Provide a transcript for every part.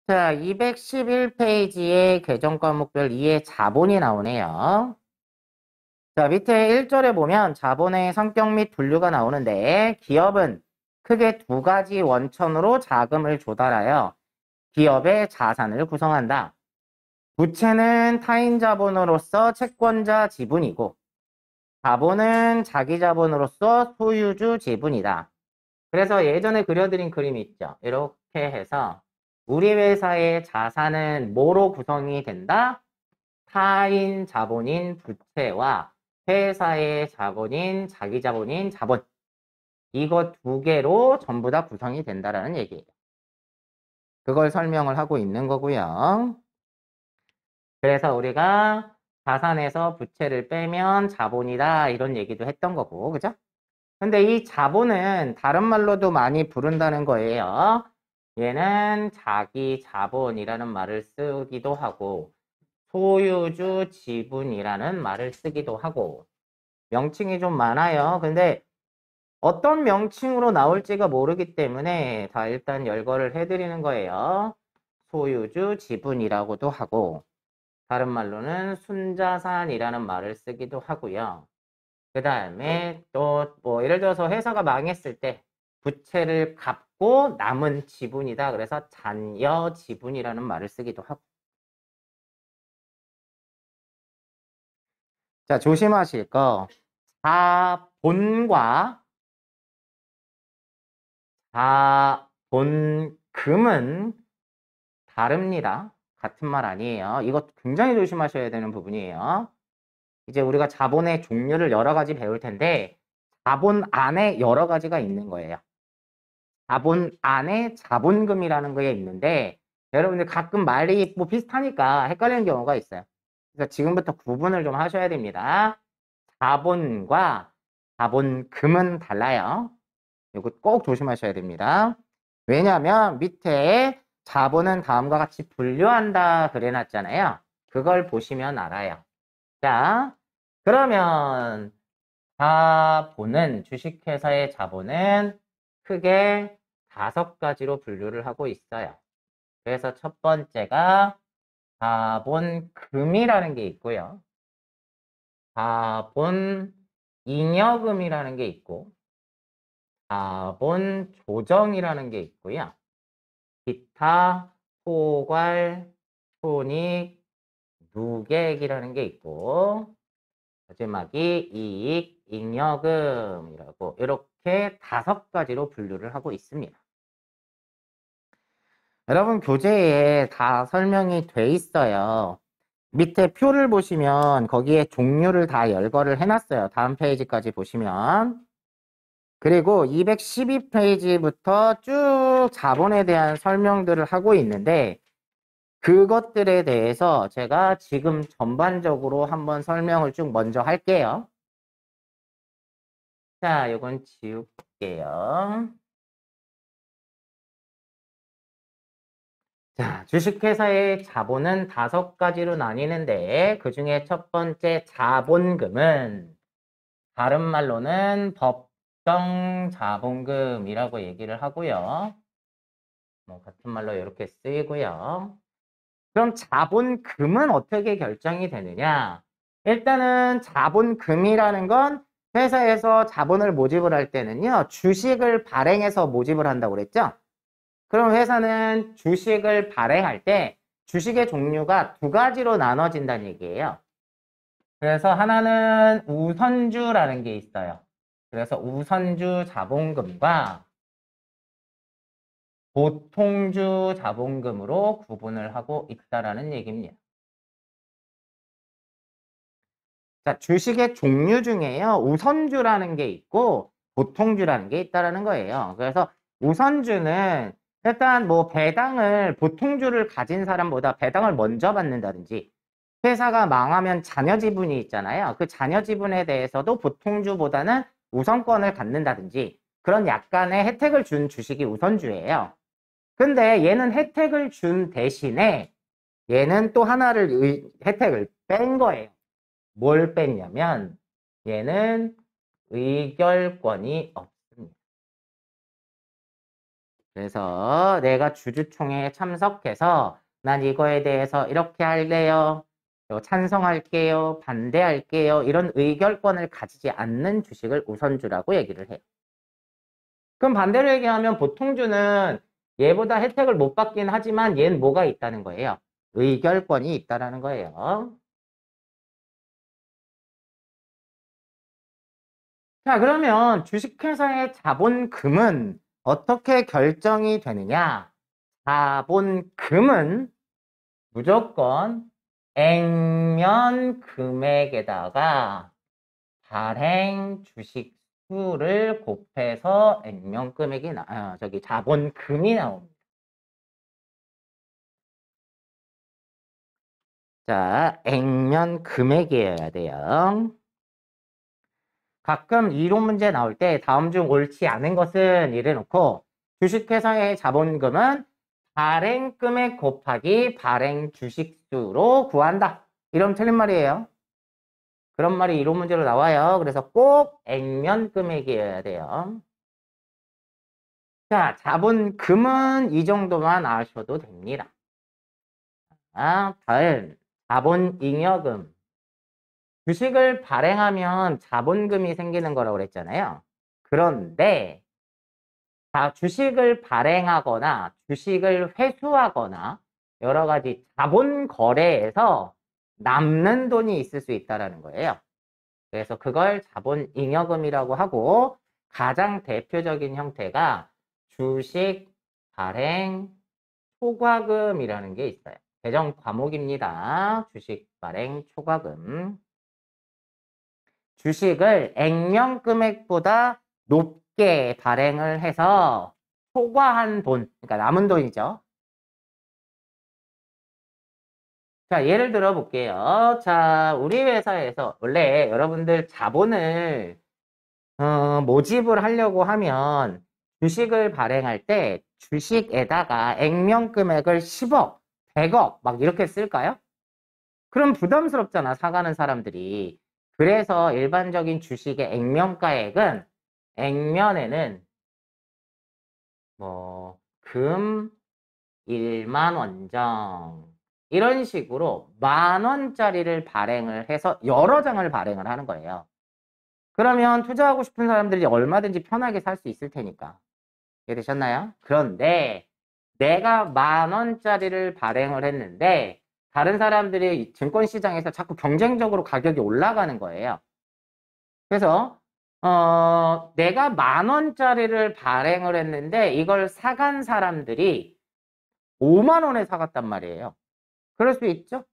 자, 211페이지에 개정 과목별 2의 자본이 나오네요. 자, 밑에 1절에 보면 자본의 성격 및 분류가 나오는데 기업은 크게 두 가지 원천으로 자금을 조달하여 기업의 자산을 구성한다. 부채는 타인 자본으로서 채권자 지분이고 자본은 자기 자본으로서 소유주 지분이다. 그래서 예전에 그려드린 그림이 있죠. 이렇게 해서 우리 회사의 자산은 뭐로 구성이 된다? 타인 자본인 부채와 회사의 자본인 자기 자본인 자본. 이거 두 개로 전부 다 구성이 된다라는 얘기예요. 그걸 설명을 하고 있는 거고요. 그래서 우리가 자산에서 부채를 빼면 자본이다 이런 얘기도 했던 거고, 그죠? 근데 이 자본은 다른 말로도 많이 부른다는 거예요. 얘는 자기 자본이라는 말을 쓰기도 하고 소유주 지분이라는 말을 쓰기도 하고 명칭이 좀 많아요. 근데 어떤 명칭으로 나올지가 모르기 때문에 다 일단 열거를 해드리는 거예요. 소유주 지분이라고도 하고 다른 말로는 순자산이라는 말을 쓰기도 하고요. 그 다음에 또 뭐 예를 들어서 회사가 망했을 때 부채를 갚고 남은 지분이다. 그래서 잔여 지분이라는 말을 쓰기도 하고. 자, 조심하실 거. 자본과 자본금은 다릅니다. 같은 말 아니에요. 이거 굉장히 조심하셔야 되는 부분이에요. 이제 우리가 자본의 종류를 여러 가지 배울 텐데 자본 안에 여러 가지가 있는 거예요. 자본 안에 자본금이라는 게 있는데 여러분들 가끔 말이 뭐 비슷하니까 헷갈리는 경우가 있어요. 그래서 지금부터 구분을 좀 하셔야 됩니다. 자본과 자본금은 달라요. 이거 꼭 조심하셔야 됩니다. 왜냐하면 밑에 자본은 다음과 같이 분류한다 그래놨잖아요. 그걸 보시면 알아요. 자, 그러면 자본은 주식회사의 자본은 크게 5가지로 분류를 하고 있어요. 그래서 첫 번째가 자본금이라는 게 있고요. 자본잉여금이라는 게 있고 자본조정이라는 게 있고요. 기타, 포괄, 손익, 누계액이라는 게 있고 마지막이 이익, 잉여금이라고 이렇게 5가지로 분류를 하고 있습니다. 여러분 교재에 다 설명이 돼 있어요. 밑에 표를 보시면 거기에 종류를 다 열거를 해놨어요. 다음 페이지까지 보시면. 그리고 212페이지부터 쭉 자본에 대한 설명들을 하고 있는데 그것들에 대해서 제가 지금 전반적으로 한번 설명을 쭉 먼저 할게요. 자, 이건 지울게요. 자, 주식회사의 자본은 5가지로 나뉘는데 그 중에 첫 번째 자본금은 다른 말로는 법정 자본금이라고 얘기를 하고요. 뭐 같은 말로 이렇게 쓰이고요. 그럼 자본금은 어떻게 결정이 되느냐? 일단은 자본금이라는 건 회사에서 자본을 모집을 할 때는요, 주식을 발행해서 모집을 한다고 그랬죠? 그럼 회사는 주식을 발행할 때 주식의 종류가 2가지로 나눠진다는 얘기예요. 그래서 하나는 우선주라는 게 있어요. 그래서 우선주 자본금과 보통주 자본금으로 구분을 하고 있다라는 얘기입니다. 자, 주식의 종류 중에요. 우선주라는 게 있고 보통주라는 게 있다라는 거예요. 그래서 우선주는 일단 뭐 배당을 보통주를 가진 사람보다 배당을 먼저 받는다든지 회사가 망하면 자녀 지분이 있잖아요. 그 자녀 지분에 대해서도 보통주보다는 우선권을 갖는다든지 그런 약간의 혜택을 준 주식이 우선주예요. 근데 얘는 혜택을 준 대신에 얘는 또 하나를 혜택을 뺀 거예요. 뭘 뺐냐면 얘는 의결권이 없습니다. 그래서 내가 주주총회에 참석해서 난 이거에 대해서 이렇게 할래요. 찬성할게요. 반대할게요. 이런 의결권을 가지지 않는 주식을 우선주라고 얘기를 해요. 그럼 반대로 얘기하면 보통주는 얘보다 혜택을 못 받긴 하지만 얘는 뭐가 있다는 거예요? 의결권이 있다라는 거예요. 자, 그러면 주식회사의 자본금은 어떻게 결정이 되느냐? 자본금은 무조건 액면 금액에다가 발행 주식 수를 곱해서 액면 금액이 자본금이 나옵니다. 자, 액면 금액이어야 돼요. 가끔 이론 문제 나올 때 다음 중 옳지 않은 것은 이래놓고 주식회사의 자본금은 발행 금액 곱하기 발행 주식수로 구한다. 이러면 틀린 말이에요. 그런 말이 이론 문제로 나와요. 그래서 꼭 액면 금액이어야 돼요. 자, 자본금은 이 정도만 아셔도 됩니다. 다음 자본잉여금. 주식을 발행하면 자본금이 생기는 거라고 그랬잖아요. 그런데 주식을 발행하거나 주식을 회수하거나 여러 가지 자본 거래에서 남는 돈이 있을 수 있다는 거예요. 그래서 그걸 자본잉여금이라고 하고 가장 대표적인 형태가 주식 발행 초과금이라는 게 있어요. 배정 과목입니다. 주식 발행 초과금. 주식을 액면 금액보다 높게 발행을 해서 초과한 돈, 그러니까 남은 돈이죠. 자, 예를 들어 볼게요. 자, 우리 회사에서 원래 여러분들 자본을 모집을 하려고 하면 주식을 발행할 때 주식에다가 액면 금액을 10억, 100억 막 이렇게 쓸까요? 그럼 부담스럽잖아, 사가는 사람들이. 그래서 일반적인 주식의 액면가액은 액면에는 뭐 금 1만 원정 이런 식으로 10,000원짜리를 발행을 해서 여러 장을 발행을 하는 거예요. 그러면 투자하고 싶은 사람들이 얼마든지 편하게 살 수 있을 테니까. 이해되셨나요? 그런데 내가 10,000원짜리를 발행을 했는데 다른 사람들이 증권시장에서 자꾸 경쟁적으로 가격이 올라가는 거예요. 그래서 내가 10,000원짜리를 발행을 했는데 이걸 사간 사람들이 5만 원에 사갔단 말이에요. 그럴 수 있죠?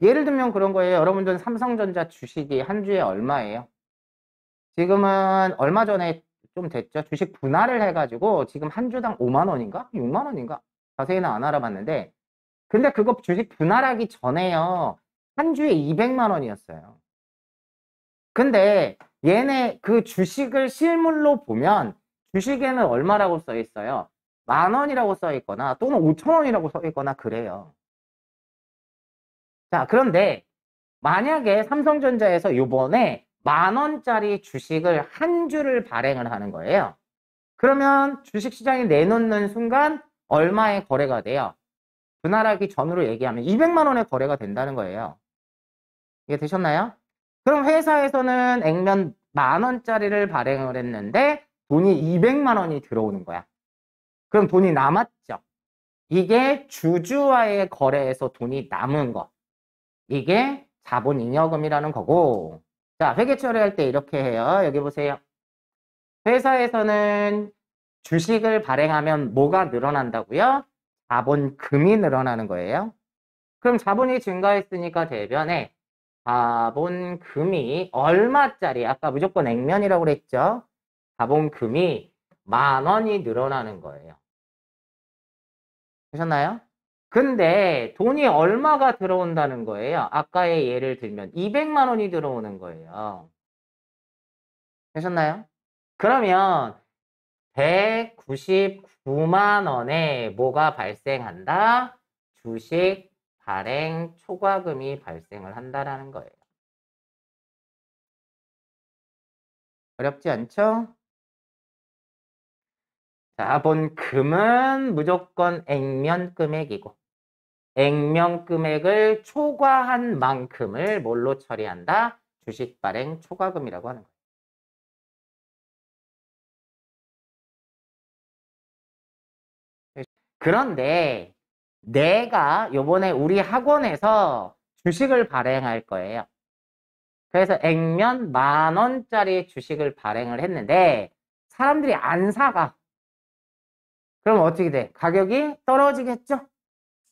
예를 들면 그런 거예요. 여러분들 삼성전자 주식이 한 주에 얼마예요? 지금은 얼마 전에 좀 됐죠. 주식 분할을 해가지고 지금 한 주당 5만 원인가? 6만 원인가? 자세히는 안 알아봤는데 근데 그거 주식 분할하기 전에요. 한 주에 200만 원이었어요. 근데 얘네 그 주식을 실물로 보면 주식에는 얼마라고 써 있어요? 10,000원이라고 써 있거나 또는 5,000원이라고 써 있거나 그래요. 자, 그런데 만약에 삼성전자에서 요번에 10,000원짜리 주식을 한 주를 발행을 하는 거예요. 그러면 주식시장에 내놓는 순간 얼마의 거래가 돼요? 분할하기 전으로 얘기하면 200만 원의 거래가 된다는 거예요. 이게 되셨나요? 그럼 회사에서는 액면 10,000원짜리를 발행을 했는데 돈이 200만 원이 들어오는 거야. 그럼 돈이 남았죠. 이게 주주와의 거래에서 돈이 남은 거. 이게 자본잉여금이라는 거고. 자, 회계 처리할 때 이렇게 해요. 여기 보세요. 회사에서는 주식을 발행하면 뭐가 늘어난다고요? 자본금이 늘어나는 거예요. 그럼 자본이 증가했으니까 대변에 자본금이 얼마짜리? 아까 무조건 액면이라고 그랬죠? 자본금이 10,000원이 늘어나는 거예요. 되셨나요? 근데 돈이 얼마가 들어온다는 거예요? 아까의 예를 들면 200만 원이 들어오는 거예요. 되셨나요? 그러면 199만 원에 뭐가 발생한다? 주식 발행 초과금이 발생을 한다라는 거예요. 어렵지 않죠? 자본금은 무조건 액면 금액이고 액면 금액을 초과한 만큼을 뭘로 처리한다? 주식 발행 초과금이라고 하는 거예요. 그런데 내가 요번에 우리 학원에서 주식을 발행할 거예요. 그래서 액면 10,000원짜리 주식을 발행을 했는데 사람들이 안 사가. 그럼 어떻게 돼? 가격이 떨어지겠죠?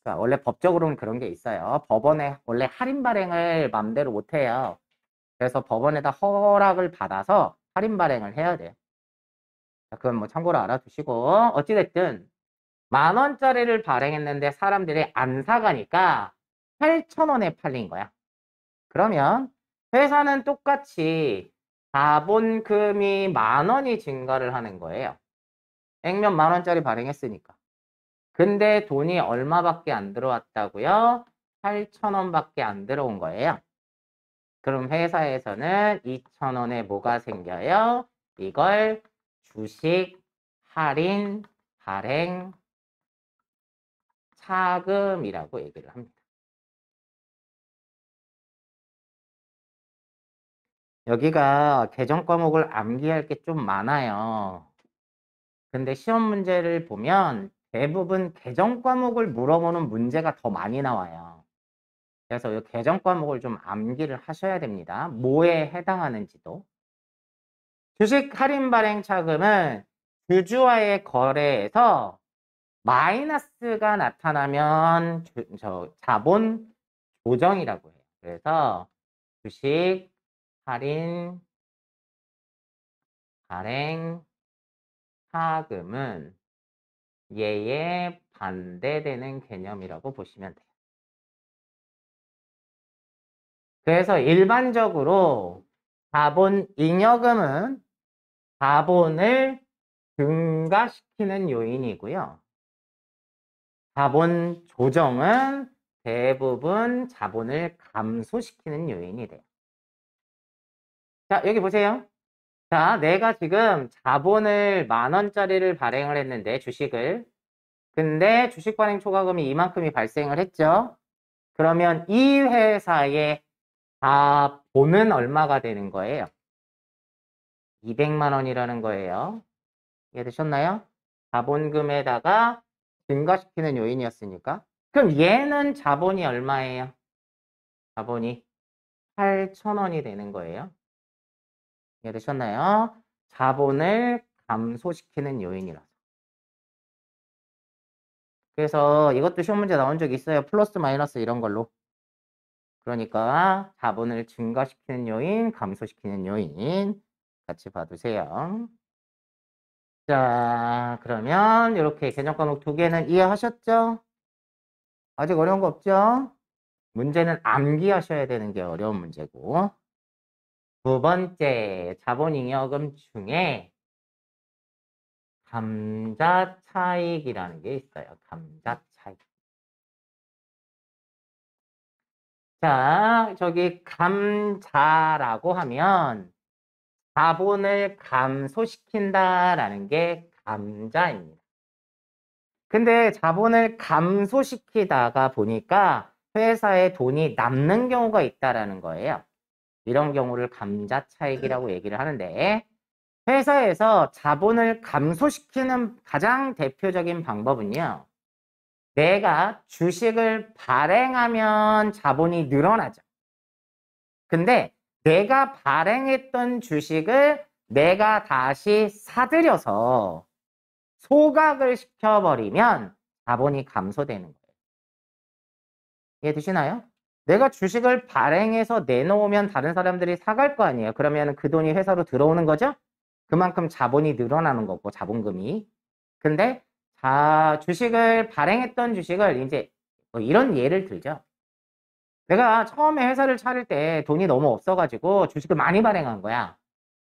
그러니까 원래 법적으로는 그런 게 있어요. 법원에 원래 할인 발행을 맘대로 못 해요. 그래서 법원에다 허락을 받아서 할인 발행을 해야 돼요. 그건 뭐 참고로 알아두시고 어찌됐든 10,000원짜리를 발행했는데 사람들이 안 사가니까 8,000원에 팔린 거야. 그러면 회사는 똑같이 자본금이 10,000원이 증가를 하는 거예요. 액면 10,000원짜리 발행했으니까. 근데 돈이 얼마밖에 안 들어왔다고요? 8,000원밖에 안 들어온 거예요. 그럼 회사에서는 2,000원에 뭐가 생겨요? 이걸 주식 할인 발행 차금이라고 얘기를 합니다. 여기가 개정 과목을 암기할 게 좀 많아요. 근데 시험 문제를 보면 대부분 개정 과목을 물어보는 문제가 더 많이 나와요. 그래서 이 개정 과목을 좀 암기를 하셔야 됩니다. 뭐에 해당하는지도. 주식 할인 발행 차금은 주주와의 거래에서 마이너스가 나타나면 자본 조정이라고 해요. 그래서 주식 할인 발행 차금은 얘에 반대되는 개념이라고 보시면 돼요. 그래서 일반적으로 자본 잉여금은 자본을 증가시키는 요인이고요. 자본 조정은 대부분 자본을 감소시키는 요인이 돼요. 자, 여기 보세요. 자, 내가 지금 자본을 10,000원짜리를 발행을 했는데 주식을. 근데 주식 발행 초과금이 이만큼이 발생을 했죠. 그러면 이 회사의 자본은 얼마가 되는 거예요? 200만 원이라는 거예요. 이해되셨나요? 자본금에다가 증가시키는 요인이었으니까. 그럼 얘는 자본이 얼마예요? 자본이 8,000원이 되는 거예요. 이해되셨나요? 자본을 감소시키는 요인이라서. 그래서 이것도 시험 문제 나온 적 있어요. 플러스 마이너스 이런 걸로. 그러니까 자본을 증가시키는 요인, 감소시키는 요인 같이 봐두세요. 자, 그러면 이렇게 개정 과목 2개는 이해하셨죠? 아직 어려운 거 없죠? 문제는 암기하셔야 되는 게 어려운 문제고. 두 번째, 자본잉여금 중에 감자 차익이라는 게 있어요. 감자 차익. 자, 저기 감자라고 하면 자본을 감소시킨다라는 게 감자입니다. 근데 자본을 감소시키다가 보니까 회사에 돈이 남는 경우가 있다라는 거예요. 이런 경우를 감자 차익이라고 얘기를 하는데 회사에서 자본을 감소시키는 가장 대표적인 방법은요. 내가 주식을 발행하면 자본이 늘어나죠. 근데 내가 발행했던 주식을 내가 다시 사들여서 소각을 시켜버리면 자본이 감소되는 거예요. 이해되시나요? 내가 주식을 발행해서 내놓으면 다른 사람들이 사갈 거 아니에요. 그러면 그 돈이 회사로 들어오는 거죠? 그만큼 자본이 늘어나는 거고, 자본금이. 근데 주식을 발행했던 주식을 이제 뭐 이런 예를 들죠. 내가 처음에 회사를 차릴 때 돈이 너무 없어가지고 주식을 많이 발행한 거야.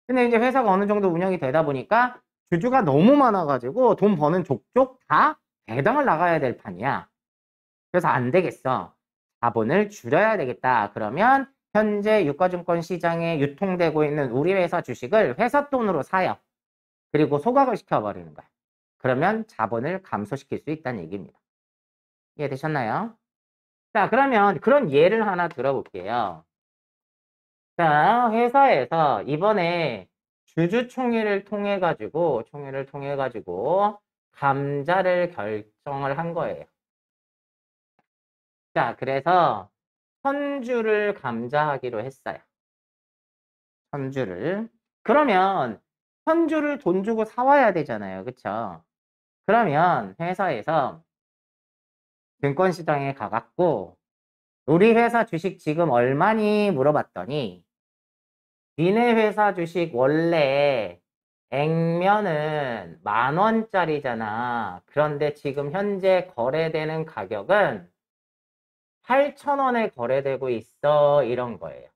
근데 이제 회사가 어느 정도 운영이 되다 보니까 주주가 너무 많아가지고 돈 버는 족족 다 배당을 나가야 될 판이야. 그래서 안 되겠어. 자본을 줄여야 되겠다. 그러면 현재 유가증권 시장에 유통되고 있는 우리 회사 주식을 회사 돈으로 사요. 그리고 소각을 시켜버리는 거야. 그러면 자본을 감소시킬 수 있다는 얘기입니다. 이해되셨나요? 자, 그러면 그런 예를 하나 들어볼게요. 자, 회사에서 이번에 주주총회를 통해 가지고 감자를 결정을 한 거예요. 자, 그래서 선주를 감자하기로 했어요. 선주를. 그러면 선주를 돈 주고 사와야 되잖아요. 그쵸? 그러면 회사에서 증권시장에 가갖고 우리 회사 주식 지금 얼마니 물어봤더니 니네 회사 주식 원래 액면은 10,000원짜리잖아. 그런데 지금 현재 거래되는 가격은 8,000원에 거래되고 있어. 이런 거예요.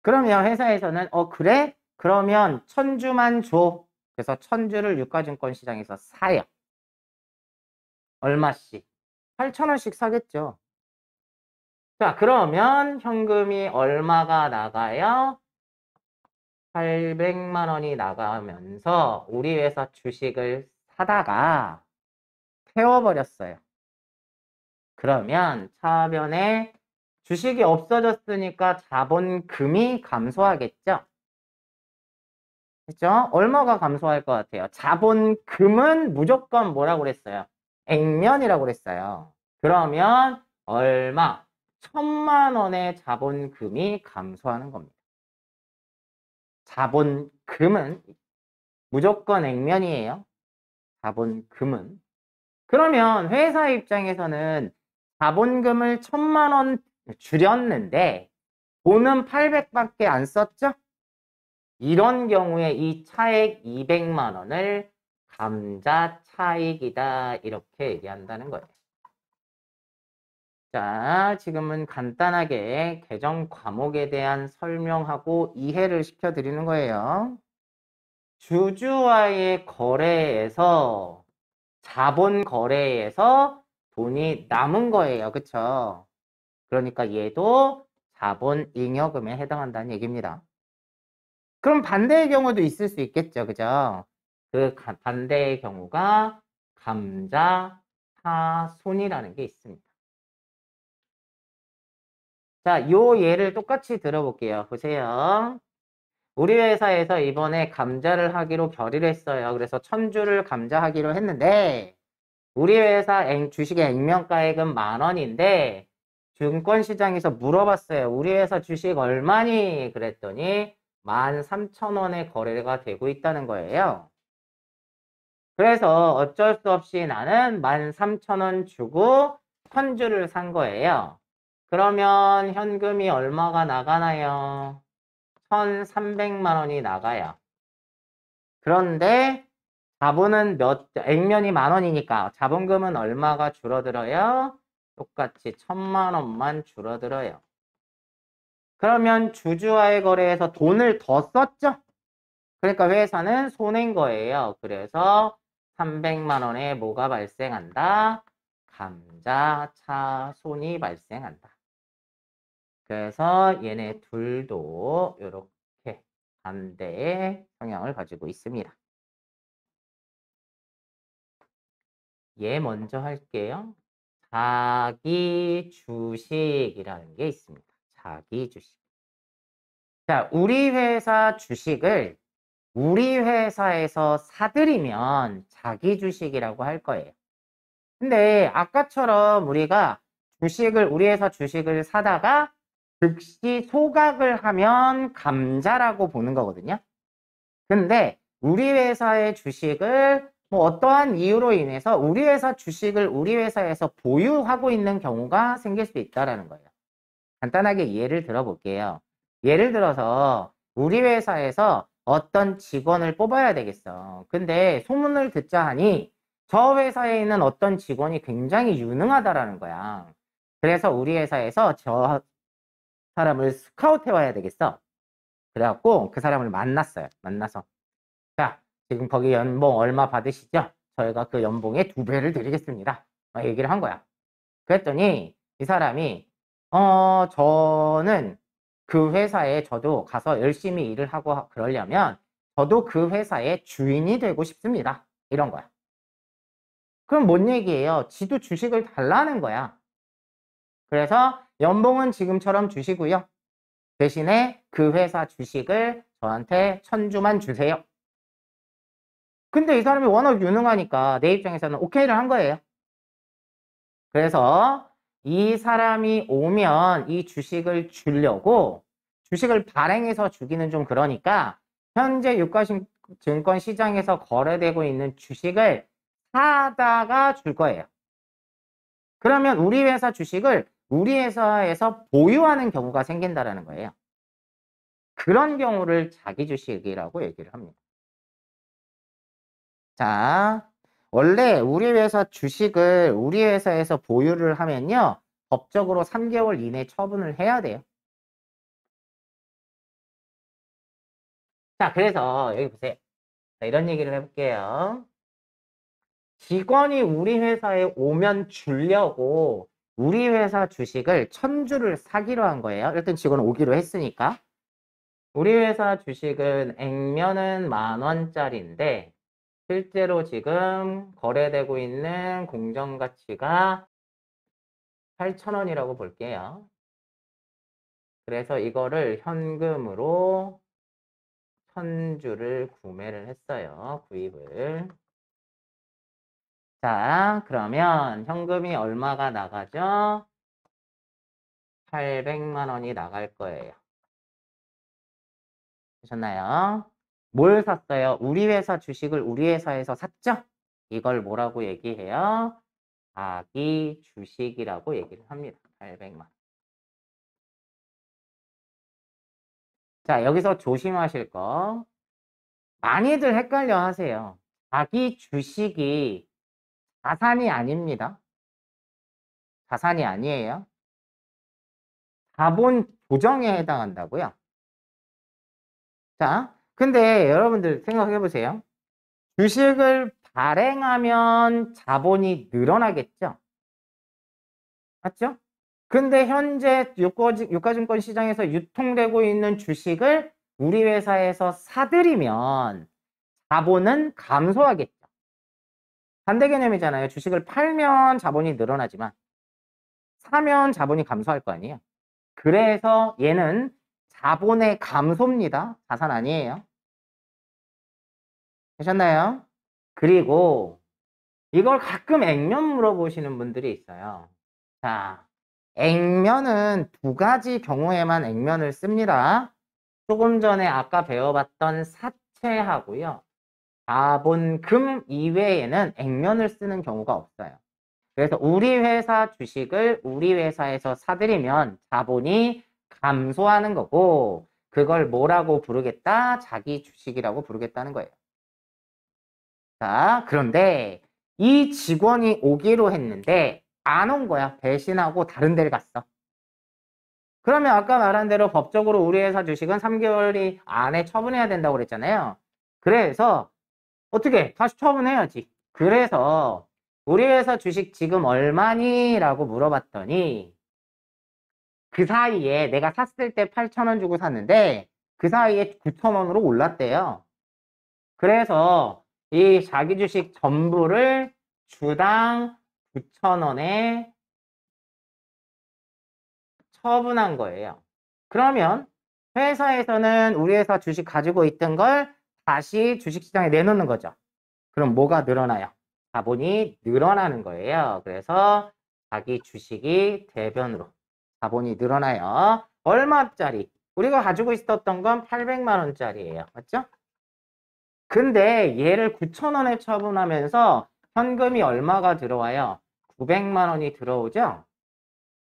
그러면 회사에서는 그래? 그러면 1,000주만 줘. 그래서 1,000주를 유가증권시장에서 사요. 얼마씩? 8,000원씩 사겠죠. 자, 그러면 현금이 얼마가 나가요? 800만 원이 나가면서 우리 회사 주식을 사다가 태워버렸어요. 그러면 차변에 주식이 없어졌으니까 자본금이 감소하겠죠? 그죠? 얼마가 감소할 것 같아요? 자본금은 무조건 뭐라고 그랬어요? 액면이라고 그랬어요. 그러면 얼마? 1,000만 원의 자본금이 감소하는 겁니다. 자본금은 무조건 액면이에요. 자본금은. 그러면 회사 입장에서는 자본금을 1,000만 원 줄였는데 돈은 800밖에 안 썼죠? 이런 경우에 이 차액 200만 원을 감자 차익이다 이렇게 얘기한다는 거예요. 자, 지금은 간단하게 계정 과목에 대한 설명하고 이해를 시켜드리는 거예요. 주주와의 거래에서 자본 거래에서 돈이 남은 거예요. 그쵸? 그러니까 얘도 자본 잉여금에 해당한다는 얘기입니다. 그럼 반대의 경우도 있을 수 있겠죠. 그죠? 그 반대의 경우가 감자 하손이라는 게 있습니다. 자, 요 예를 똑같이 들어볼게요. 보세요. 우리 회사에서 이번에 감자를 하기로 결의를 했어요. 그래서 1,000주를 감자하기로 했는데 우리 회사 주식의 액면가액은 10,000원인데 증권시장에서 물어봤어요. 우리 회사 주식 얼마니? 그랬더니 13,000원에 거래가 되고 있다는 거예요. 그래서 어쩔 수 없이 나는 13,000원 주고 1,000주를 산 거예요. 그러면 현금이 얼마가 나가나요? 1,300만 원이 나가요. 그런데 자본은 액면이 10,000원이니까 자본금은 얼마가 줄어들어요? 똑같이 1,000만 원만 줄어들어요. 그러면 주주와의 거래에서 돈을 더 썼죠? 그러니까 회사는 손해인 거예요. 그래서 300만 원에 뭐가 발생한다? 감자차손이 발생한다. 그래서 얘네 둘도 이렇게 반대의 성향을 가지고 있습니다. 얘 먼저 할게요. 자기 주식이라는 게 있습니다. 자기 주식. 자, 우리 회사 주식을 우리 회사에서 사들이면 자기 주식이라고 할 거예요. 근데 아까처럼 우리가 우리 회사 주식을 사다가 즉시 소각을 하면 감자라고 보는 거거든요. 근데 우리 회사의 주식을 뭐 어떠한 이유로 인해서 우리 회사 주식을 우리 회사에서 보유하고 있는 경우가 생길 수 있다는 거예요. 간단하게 예를 들어볼게요. 예를 들어서 우리 회사에서 어떤 직원을 뽑아야 되겠어. 근데 소문을 듣자 하니 저 회사에 있는 어떤 직원이 굉장히 유능하다라는 거야. 그래서 우리 회사에서 저 사람을 스카우트 해와야 되겠어. 그래갖고 그 사람을 만났어요. 만나서 자, 지금 거기 연봉 얼마 받으시죠? 저희가 그 연봉의 2배를 드리겠습니다. 얘기를 한 거야. 그랬더니 이 사람이 저는 그 회사에 저도 가서 열심히 일을 하고 그러려면 저도 그 회사의 주인이 되고 싶습니다. 이런 거야. 그럼 뭔 얘기예요? 지도 주식을 달라는 거야. 그래서 연봉은 지금처럼 주시고요. 대신에 그 회사 주식을 저한테 1000주만 주세요. 근데 이 사람이 워낙 유능하니까 내 입장에서는 오케이를 한 거예요. 그래서 이 사람이 오면 이 주식을 주려고 주식을 발행해서 주기는 좀 그러니까 현재 유가증권 시장에서 거래되고 있는 주식을 사다가 줄 거예요. 그러면 우리 회사 주식을 우리 회사에서 보유하는 경우가 생긴다라는 거예요. 그런 경우를 자기 주식이라고 얘기를 합니다. 자, 원래 우리 회사 주식을 우리 회사에서 보유를 하면요. 법적으로 3개월 이내 처분을 해야 돼요. 자, 그래서 여기 보세요. 자, 이런 얘기를 해볼게요. 직원이 우리 회사에 오면 주려고 우리 회사 주식을 1000주를 사기로 한 거예요. 일단 직원은 오기로 했으니까. 우리 회사 주식은 액면은 10,000원짜리인데 실제로 지금 거래되고 있는 공정가치가 8,000원이라고 볼게요. 그래서 이거를 현금으로 1000주를 구매를 했어요. 구입을. 자, 그러면 현금이 얼마가 나가죠? 800만 원이 나갈 거예요. 보셨나요? 뭘 샀어요? 우리 회사 주식을 우리 회사에서 샀죠? 이걸 뭐라고 얘기해요? 자기 주식이라고 얘기를 합니다. 800만 원. 자, 여기서 조심하실 거. 많이들 헷갈려 하세요. 자기 주식이 자산이 아닙니다. 자산이 아니에요. 자본 조정에 해당한다고요. 자, 근데 여러분들 생각해 보세요. 주식을 발행하면 자본이 늘어나겠죠? 맞죠? 근데 현재 유가증권 시장에서 유통되고 있는 주식을 우리 회사에서 사들이면 자본은 감소하겠죠. 반대 개념이잖아요. 주식을 팔면 자본이 늘어나지만 사면 자본이 감소할 거 아니에요. 그래서 얘는 자본의 감소입니다. 자산 아니에요. 되셨나요? 그리고 이걸 가끔 액면 물어보시는 분들이 있어요. 자, 액면은 두 가지 경우에만 액면을 씁니다. 조금 전에 아까 배워봤던 사채하고요. 자본금 이외에는 액면을 쓰는 경우가 없어요. 그래서 우리 회사 주식을 우리 회사에서 사들이면 자본이 감소하는 거고 그걸 뭐라고 부르겠다? 자기 주식이라고 부르겠다는 거예요. 자, 그런데 이 직원이 오기로 했는데 안 온 거야. 배신하고 다른 데를 갔어. 그러면 아까 말한 대로 법적으로 우리 회사 주식은 3개월 안에 처분해야 된다고 그랬잖아요. 그래서 어떻게? 다시 처분해야지. 그래서 우리 회사 주식 지금 얼마니? 라고 물어봤더니 그 사이에 내가 샀을 때 8,000원 주고 샀는데 그 사이에 9,000원으로 올랐대요. 그래서 이 자기 주식 전부를 주당 9,000원에 처분한 거예요. 그러면 회사에서는 우리 회사 주식 가지고 있던 걸 다시 주식시장에 내놓는 거죠. 그럼 뭐가 늘어나요? 자본이 늘어나는 거예요. 그래서 자기 주식이 대변으로 자본이 늘어나요. 얼마짜리? 우리가 가지고 있었던 건 800만 원짜리예요. 맞죠? 근데 얘를 9,000원에 처분하면서 현금이 얼마가 들어와요? 900만 원이 들어오죠?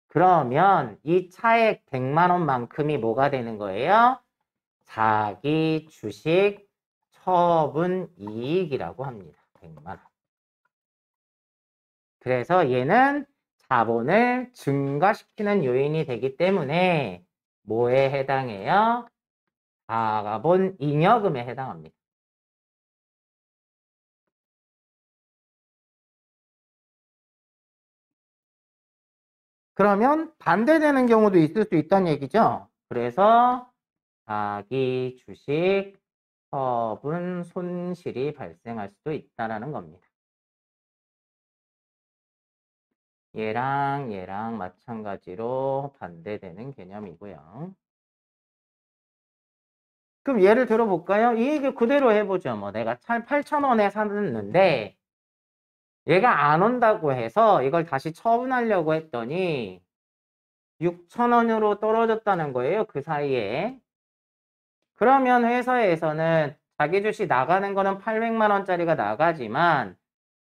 그러면 이 차액 100만 원만큼이 뭐가 되는 거예요? 자기 주식 처분 이익이라고 합니다. 100만 원. 그래서 얘는 자본을 증가시키는 요인이 되기 때문에 뭐에 해당해요? 자본 잉여금에 해당합니다. 그러면 반대되는 경우도 있을 수 있다는 얘기죠. 그래서 자기 주식 처분 손실이 발생할 수도 있다라는 겁니다. 얘랑 얘랑 마찬가지로 반대되는 개념이고요. 그럼 예를 들어볼까요? 이 얘기 그대로 해보죠. 뭐 내가 8,000원에 샀는데 얘가 안 온다고 해서 이걸 다시 처분하려고 했더니 6,000원으로 떨어졌다는 거예요. 그 사이에. 그러면 회사에서는 자기 주식 나가는 거는 800만 원짜리가 나가지만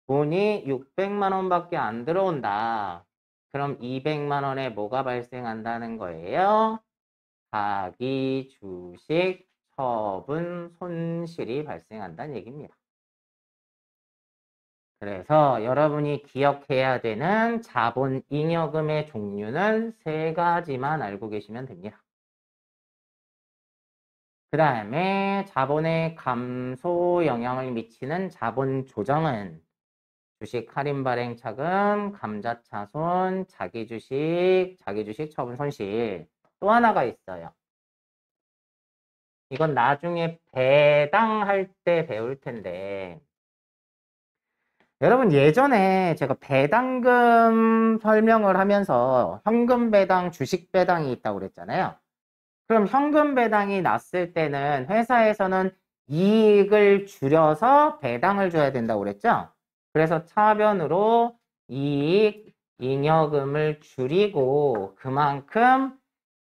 돈이 600만 원밖에 안 들어온다. 그럼 200만 원에 뭐가 발생한다는 거예요? 자기 주식 처분 손실이 발생한다는 얘기입니다. 그래서 여러분이 기억해야 되는 자본 잉여금의 종류는 3가지만 알고 계시면 됩니다. 그 다음에 자본의 감소 영향을 미치는 자본 조정은 주식 할인 발행 차금, 감자차손, 자기주식 처분 손실. 또 하나가 있어요. 이건 나중에 배당할 때 배울 텐데 여러분 예전에 제가 배당금 설명을 하면서 현금 배당, 주식 배당이 있다고 그랬잖아요. 그럼 현금 배당이 났을 때는 회사에서는 이익을 줄여서 배당을 줘야 된다고 그랬죠. 그래서 차변으로 이익, 잉여금을 줄이고 그만큼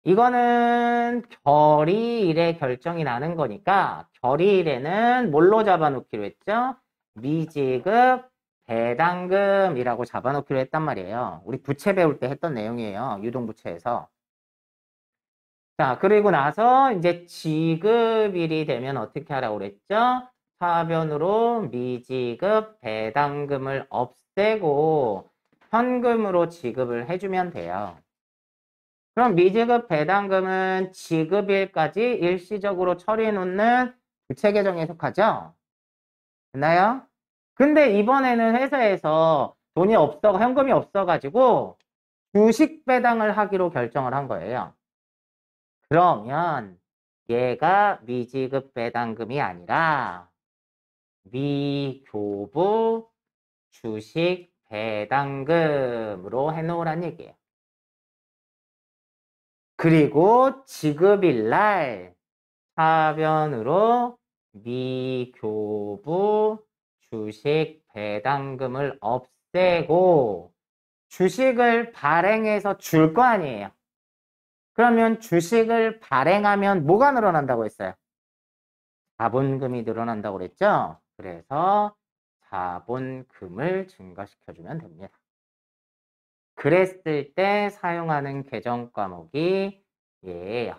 이거는 결의일에 결정이 나는 거니까 결의일에는 뭘로 잡아놓기로 했죠? 미지급 배당금이라고 잡아놓기로 했단 말이에요. 우리 부채 배울 때 했던 내용이에요. 유동부채에서. 자, 그리고 나서 이제 지급일이 되면 어떻게 하라고 그랬죠? 차변으로 미지급 배당금을 없애고 현금으로 지급을 해주면 돼요. 그럼 미지급 배당금은 지급일까지 일시적으로 처리해 놓는 부채 계정에 속하죠? 됐나요? 근데 이번에는 회사에서 돈이 없어, 현금이 없어가지고 주식 배당을 하기로 결정을 한 거예요. 그러면 얘가 미지급 배당금이 아니라 미교부 주식 배당금으로 해놓으란 얘기예요. 그리고 지급일날 차변으로 미교부 주식 배당금을 없애고 주식을 발행해서 줄 거 아니에요. 그러면 주식을 발행하면 뭐가 늘어난다고 했어요? 자본금이 늘어난다고 그랬죠? 그래서 자본금을 증가시켜주면 됩니다. 그랬을 때 사용하는 계정 과목이 얘예요.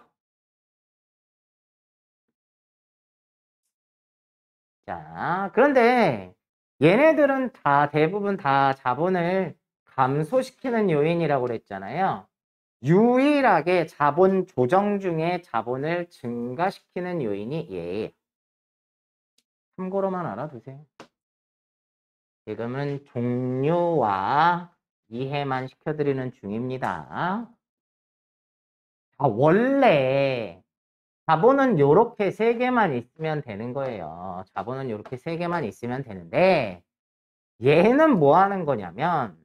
자, 그런데 얘네들은 다 대부분 다 자본을 감소시키는 요인이라고 그랬잖아요. 유일하게 자본 조정 중에 자본을 증가시키는 요인이 얘예요. 참고로만 알아두세요. 지금은 종료와 이해만 시켜드리는 중입니다. 원래 자본은 이렇게 3개만 있으면 되는 거예요. 자본은 이렇게 3개만 있으면 되는데 얘는 뭐 하는 거냐면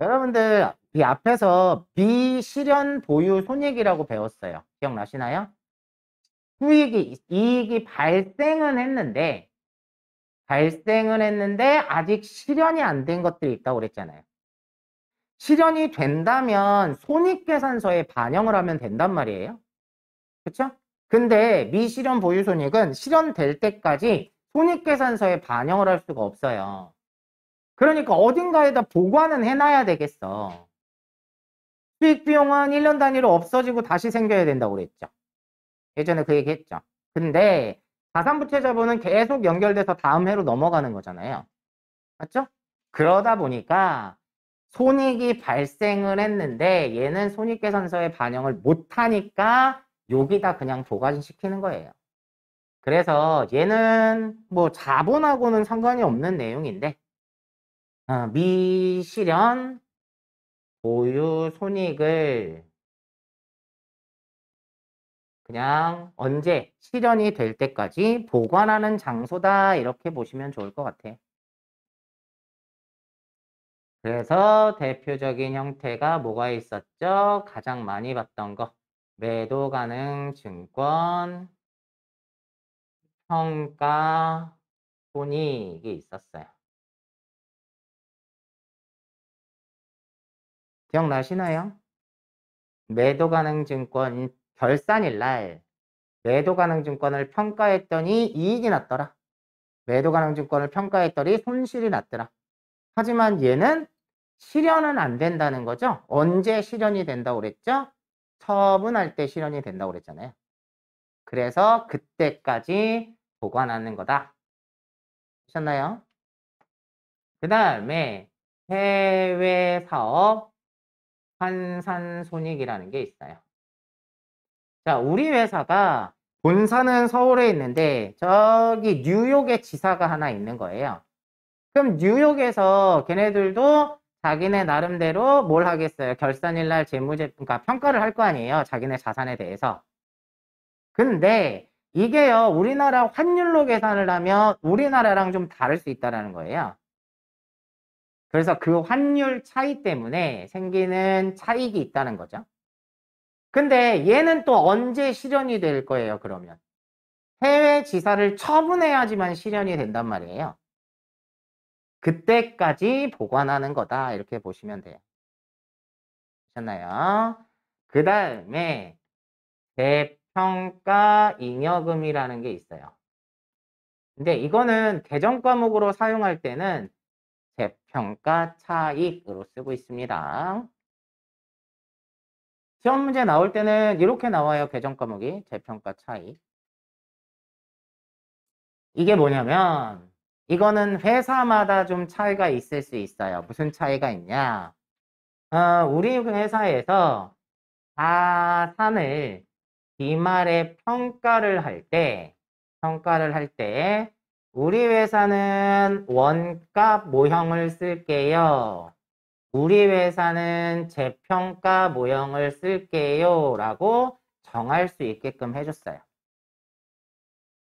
여러분들 이 앞에서 미실현 보유 손익이라고 배웠어요. 기억나시나요? 이익이 발생은 했는데 아직 실현이 안 된 것들이 있다고 그랬잖아요. 실현이 된다면 손익계산서에 반영을 하면 된단 말이에요. 그렇죠? 근데 미실현 보유 손익은 실현될 때까지 손익계산서에 반영을 할 수가 없어요. 그러니까 어딘가에다 보관은 해놔야 되겠어. 수익 비용은 1년 단위로 없어지고 다시 생겨야 된다고 그랬죠. 예전에 그 얘기 했죠. 근데 가산부채 자본은 계속 연결돼서 다음 해로 넘어가는 거잖아요. 맞죠? 그러다 보니까 손익이 발생을 했는데 얘는 손익계산서에 반영을 못하니까 여기다 그냥 보관시키는 거예요. 그래서 얘는 뭐 자본하고는 상관이 없는 내용인데 미실현 보유 손익을 그냥 언제 실현이 될 때까지 보관하는 장소다 이렇게 보시면 좋을 것 같아. 그래서 대표적인 형태가 뭐가 있었죠? 가장 많이 봤던 거. 매도 가능 증권, 평가, 손익이 있었어요. 기억나시나요? 매도 가능 증권 결산일 날 매도 가능 증권을 평가했더니 이익이 났더라. 매도 가능 증권을 평가했더니 손실이 났더라. 하지만 얘는 실현은 안 된다는 거죠. 언제 실현이 된다고 그랬죠? 처분할 때 실현이 된다고 그랬잖아요. 그래서 그때까지 보관하는 거다. 하셨나요? 그 다음에 해외 사업 환산손익이라는 게 있어요. 자, 우리 회사가 본사는 서울에 있는데 저기 뉴욕에 지사가 하나 있는 거예요. 그럼 뉴욕에서 걔네들도 자기네 나름대로 뭘 하겠어요? 결산일날 재무제, 그러니까 평가를 할 거 아니에요. 자기네 자산에 대해서. 근데 이게요, 우리나라 환율로 계산을 하면 우리나라랑 좀 다를 수 있다는 거예요. 그래서 그 환율 차이 때문에 생기는 차익이 있다는 거죠. 근데 얘는 또 언제 실현이 될 거예요, 그러면? 해외 지사를 처분해야지만 실현이 된단 말이에요. 그때까지 보관하는 거다. 이렇게 보시면 돼요. 아셨나요? 그 다음에 대평가 잉여금이라는 게 있어요. 근데 이거는 개정 과목으로 사용할 때는 재평가 차익으로 쓰고 있습니다. 시험 문제 나올 때는 이렇게 나와요. 개정 과목이 재평가 차익. 이게 뭐냐면 이거는 회사마다 좀 차이가 있을 수 있어요. 무슨 차이가 있냐? 우리 회사에서 자산을 기말에 평가를 할 때, 우리 회사는 원가 모형을 쓸게요. 우리 회사는 재평가 모형을 쓸게요. 라고 정할 수 있게끔 해줬어요.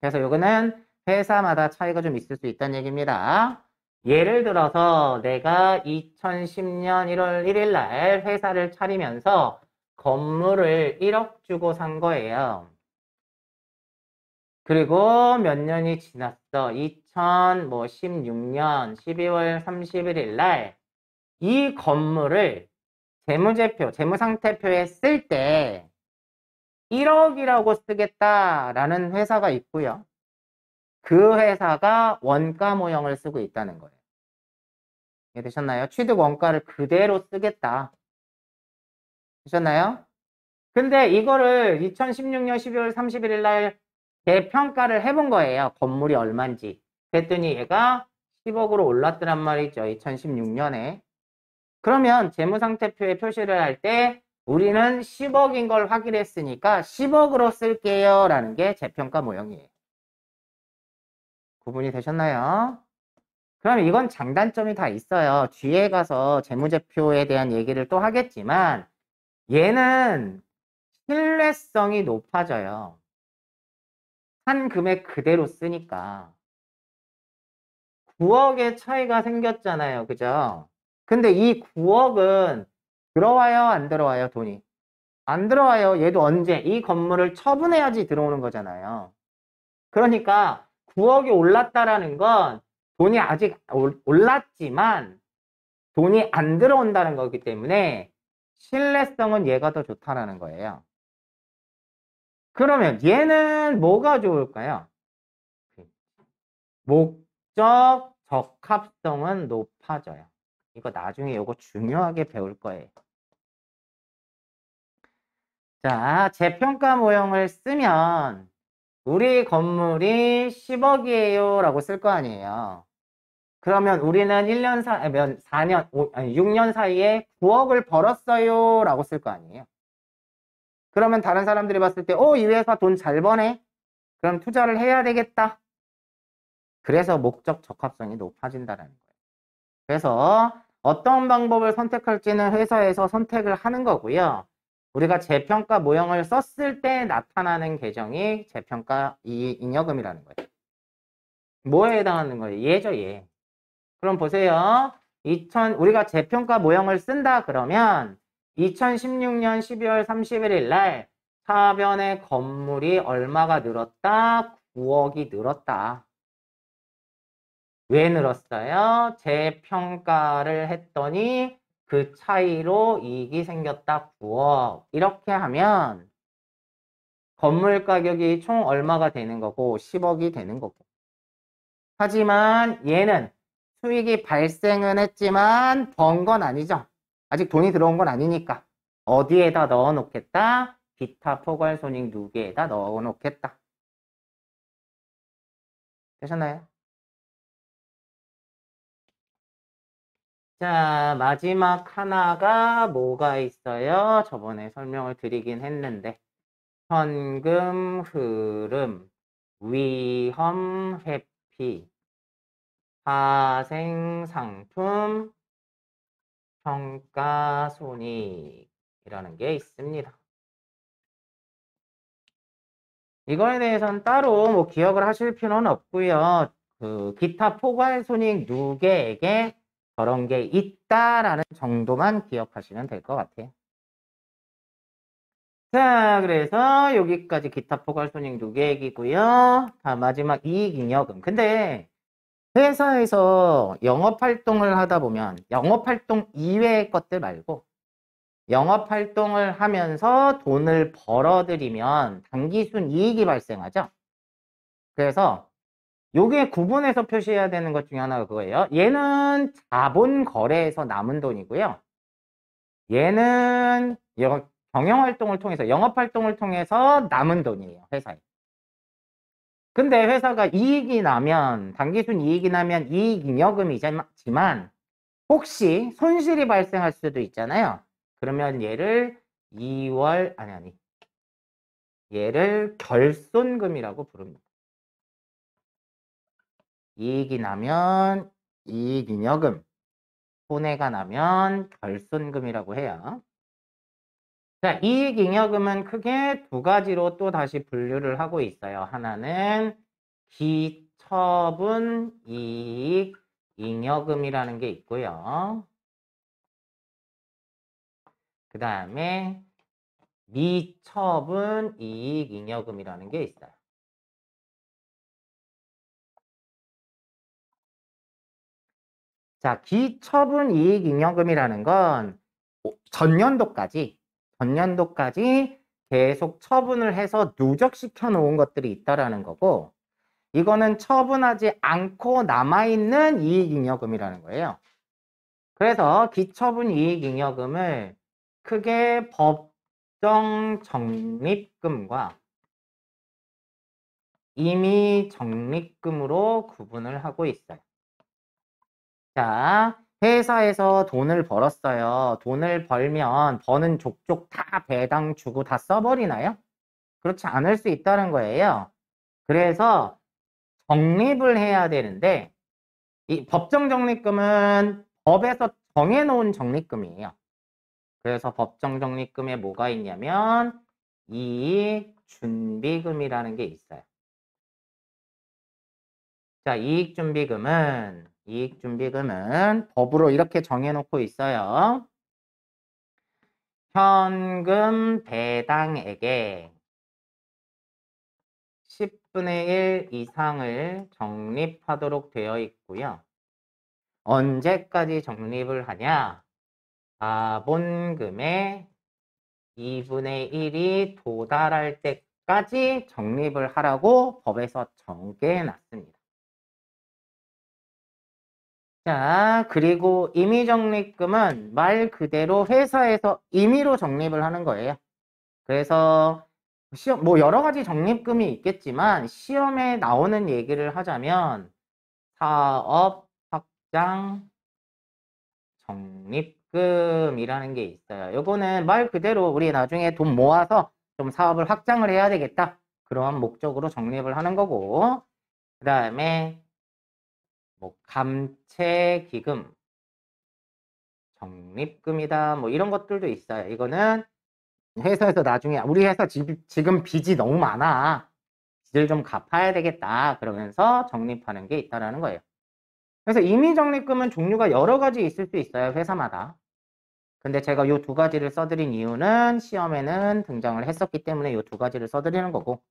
그래서 이거는 회사마다 차이가 좀 있을 수 있다는 얘기입니다. 예를 들어서 내가 2010년 1월 1일 날 회사를 차리면서 건물을 1억 주고 산 거예요. 그리고 몇 년이 지났어. 2016년 12월 31일 날 이 건물을 재무상태표에 쓸 때 1억이라고 쓰겠다라는 회사가 있고요. 그 회사가 원가 모형을 쓰고 있다는 거예요. 이해되셨나요? 취득 원가를 그대로 쓰겠다. 되셨나요? 근데 이거를 2016년 12월 31일 날 재평가를 해본 거예요. 건물이 얼만지. 그랬더니 얘가 10억으로 올랐더란 말이죠. 2016년에. 그러면 재무상태표에 표시를 할 때 우리는 10억인 걸 확인했으니까 10억으로 쓸게요. 라는 게 재평가 모형이에요. 구분이 되셨나요? 그럼 이건 장단점이 다 있어요. 뒤에 가서 재무제표에 대한 얘기를 또 하겠지만 얘는 신뢰성이 높아져요. 산 금액 그대로 쓰니까. 9억의 차이가 생겼잖아요. 그죠? 근데 이 9억은 들어와요? 안 들어와요? 돈이? 안 들어와요. 얘도 언제? 이 건물을 처분해야지 들어오는 거잖아요. 그러니까 9억이 올랐다라는 건 돈이 아직 올랐지만 돈이 안 들어온다는 거기 때문에 신뢰성은 얘가 더 좋다라는 거예요. 그러면 얘는 뭐가 좋을까요? 목적 적합성은 높아져요. 이거 나중에 이거 중요하게 배울 거예요. 자, 재평가 모형을 쓰면 우리 건물이 10억이에요 라고 쓸 거 아니에요. 그러면 우리는 6년 사이에 9억을 벌었어요 라고 쓸 거 아니에요. 그러면 다른 사람들이 봤을 때 이 회사 돈 잘 버네? 그럼 투자를 해야 되겠다. 그래서 목적 적합성이 높아진다는 거예요. 그래서 어떤 방법을 선택할지는 회사에서 선택을 하는 거고요. 우리가 재평가 모형을 썼을 때 나타나는 계정이 재평가 잉여금이라는 거예요. 뭐에 해당하는 거예요? 얘죠, 얘. 그럼 보세요. 우리가 재평가 모형을 쓴다 그러면 2016년 12월 31일 날 차변의 건물이 얼마가 늘었다? 9억이 늘었다. 왜 늘었어요? 재평가를 했더니 그 차이로 이익이 생겼다. 9억. 이렇게 하면 건물 가격이 총 얼마가 되는 거고 10억이 되는 거고. 하지만 얘는 수익이 발생은 했지만 번 건 아니죠. 아직 돈이 들어온 건 아니니까. 어디에다 넣어 놓겠다? 기타 포괄손익 누계에다 넣어 놓겠다. 되셨나요? 자, 마지막 하나가 뭐가 있어요? 저번에 설명을 드리긴 했는데. 현금 흐름, 위험 회피, 파생 상품, 평가 손익이라는 게 있습니다. 이거에 대해서는 따로 뭐 기억을 하실 필요는 없고요. 그 기타 포괄 손익 누계에게 저런 게 있다라는 정도만 기억하시면 될 것 같아요. 자, 그래서 여기까지 기타 포괄 손익 누계액이고요. 자, 마지막 이익잉여금. 근데 회사에서 영업활동을 하다 보면 영업활동 이외의 것들 말고 영업활동을 하면서 돈을 벌어들이면 당기순 이익이 발생하죠. 그래서 요게 구분해서 표시해야 되는 것 중에 하나가 그거예요. 얘는 자본 거래에서 남은 돈이고요. 얘는 경영활동을 통해서 영업활동을 통해서 남은 돈이에요. 회사에. 근데 회사가 이익이 나면 당기순 이익이 나면 이익잉여금이지만 혹시 손실이 발생할 수도 있잖아요. 그러면 얘를 얘를 결손금이라고 부릅니다. 이익이 나면 이익잉여금, 손해가 나면 결손금이라고 해요. 자, 이익잉여금은 크게 두 가지로 또 다시 분류를 하고 있어요. 하나는 기처분 이익잉여금이라는 게 있고요. 그 다음에 미처분 이익잉여금이라는 게 있어요. 자, 기처분 이익잉여금이라는 건 전년도까지 계속 처분을 해서 누적시켜 놓은 것들이 있다라는 거고, 이거는 처분하지 않고 남아있는 이익잉여금이라는 거예요. 그래서 기처분 이익잉여금을 크게 법정 적립금과 임의 적립금으로 구분을 하고 있어요. 자, 회사에서 돈을 벌었어요. 돈을 벌면 버는 족족 다 배당 주고 다 써버리나요? 그렇지 않을 수 있다는 거예요. 그래서 적립을 해야 되는데 이 법정 적립금은 법에서 정해놓은 적립금이에요. 그래서 법정 적립금에 뭐가 있냐면 이익준비금이라는 게 있어요. 자, 이익준비금은 법으로 이렇게 정해놓고 있어요. 현금 배당액의 10분의 1 이상을 적립하도록 되어 있고요. 언제까지 적립을 하냐? 자본금의 2분의 1이 도달할 때까지 적립을 하라고 법에서 정해놨습니다. 자, 그리고 임의적립금은 말 그대로 회사에서 임의로 적립을 하는 거예요. 그래서 뭐 여러 가지 적립금이 있겠지만 시험에 나오는 얘기를 하자면 사업 확장 적립금이라는 게 있어요. 요거는 말 그대로 우리 나중에 돈 모아서 좀 사업을 확장을 해야 되겠다. 그런 목적으로 적립을 하는 거고, 그 다음에 뭐 감채기금, 적립금이다. 뭐 이런 것들도 있어요. 이거는 회사에서 나중에 우리 회사 지금 빚이 너무 많아. 빚을 좀 갚아야 되겠다. 그러면서 적립하는 게 있다라는 거예요. 그래서 임의적립금은 종류가 여러 가지 있을 수 있어요. 회사마다. 근데 제가 이 두 가지를 써드린 이유는 시험에는 등장을 했었기 때문에 이 두 가지를 써드리는 거고,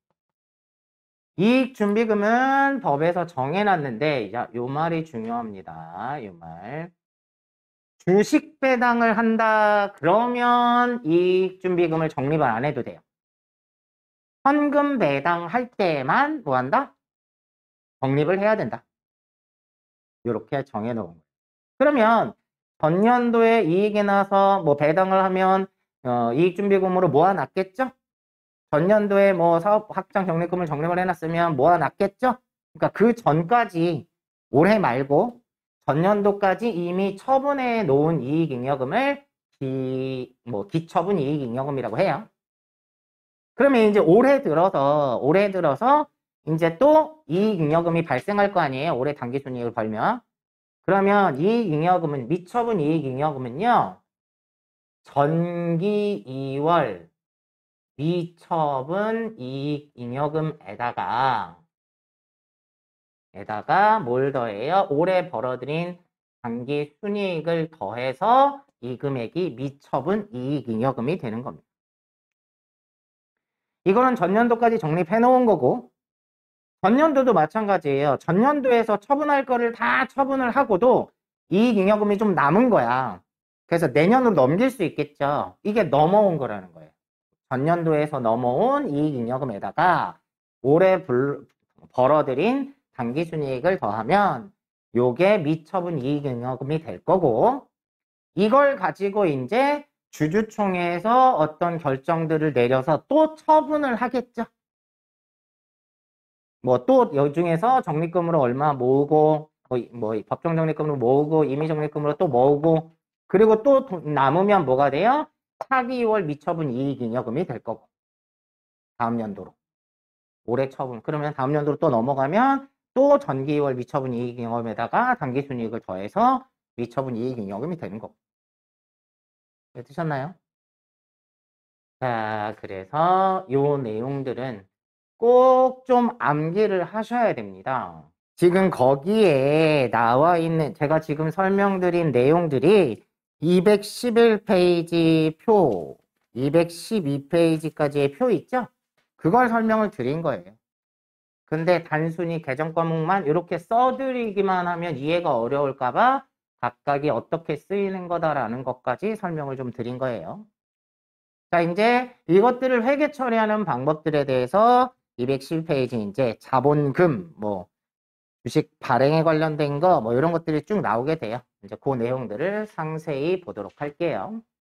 이익준비금은 법에서 정해놨는데, 요 말이 중요합니다. 요 말. 주식 배당을 한다 그러면 이익준비금을 적립을 안 해도 돼요. 현금 배당할 때만 뭐 한다? 적립을 해야 된다. 이렇게 정해놓은 거예요. 그러면 전년도에 이익이 나서 뭐 배당을 하면 이익준비금으로 모아놨겠죠? 전년도에 뭐 사업 확장 적립금을 적립을 해놨으면 모아놨겠죠? 그러니까 그 전까지 올해 말고 전년도까지 이미 처분해 놓은 이익잉여금을 기처분 이익잉여금이라고 해요. 그러면 이제 올해 들어서 이제 또 이익잉여금이 발생할 거 아니에요? 올해 당기순이익을 벌면. 그러면 이익잉여금은 미처분 이익잉여금은요. 전기 2월 미처분 이익잉여금에다가 뭘 더해요? 올해 벌어들인 당기순이익을 더해서 이 금액이 미처분 이익잉여금이 되는 겁니다. 이거는 전년도까지 적립해 놓은 거고, 전년도도 마찬가지예요. 전년도에서 처분할 거를 다 처분을 하고도 이익잉여금이 좀 남은 거야. 그래서 내년으로 넘길 수 있겠죠. 이게 넘어온 거라는 거예요. 전년도에서 넘어온 이익잉여금에다가 올해 벌어들인 당기순이익을 더하면 요게 미처분 이익잉여금이 될 거고, 이걸 가지고 이제 주주총회에서 어떤 결정들을 내려서 또 처분을 하겠죠. 뭐 또 여중에서 적립금으로 얼마 모으고 법정 적립금으로 모으고 임의 적립금으로 또 모으고, 그리고 또 남으면 뭐가 돼요? 차기 2월 미처분 이익잉여금이 될 거고, 다음 연도로 올해 처분. 그러면 다음 연도로 또 넘어가면 또 전기 2월 미처분 이익잉여금에다가 당기순이익을 더해서 미처분 이익잉여금이 되는 거고. 드셨나요? 자, 그래서 요 내용들은 꼭 좀 암기를 하셔야 됩니다. 지금 거기에 나와 있는, 제가 지금 설명드린 내용들이 211페이지 표, 212페이지까지의 표 있죠? 그걸 설명을 드린 거예요. 근데 단순히 개정 과목만 이렇게 써드리기만 하면 이해가 어려울까봐 각각이 어떻게 쓰이는 거다라는 것까지 설명을 좀 드린 거예요. 자, 이제 이것들을 회계 처리하는 방법들에 대해서 210페이지 이제 자본금, 주식 발행에 관련된 거, 이런 것들이 쭉 나오게 돼요. 이제 그 내용들을 상세히 보도록 할게요.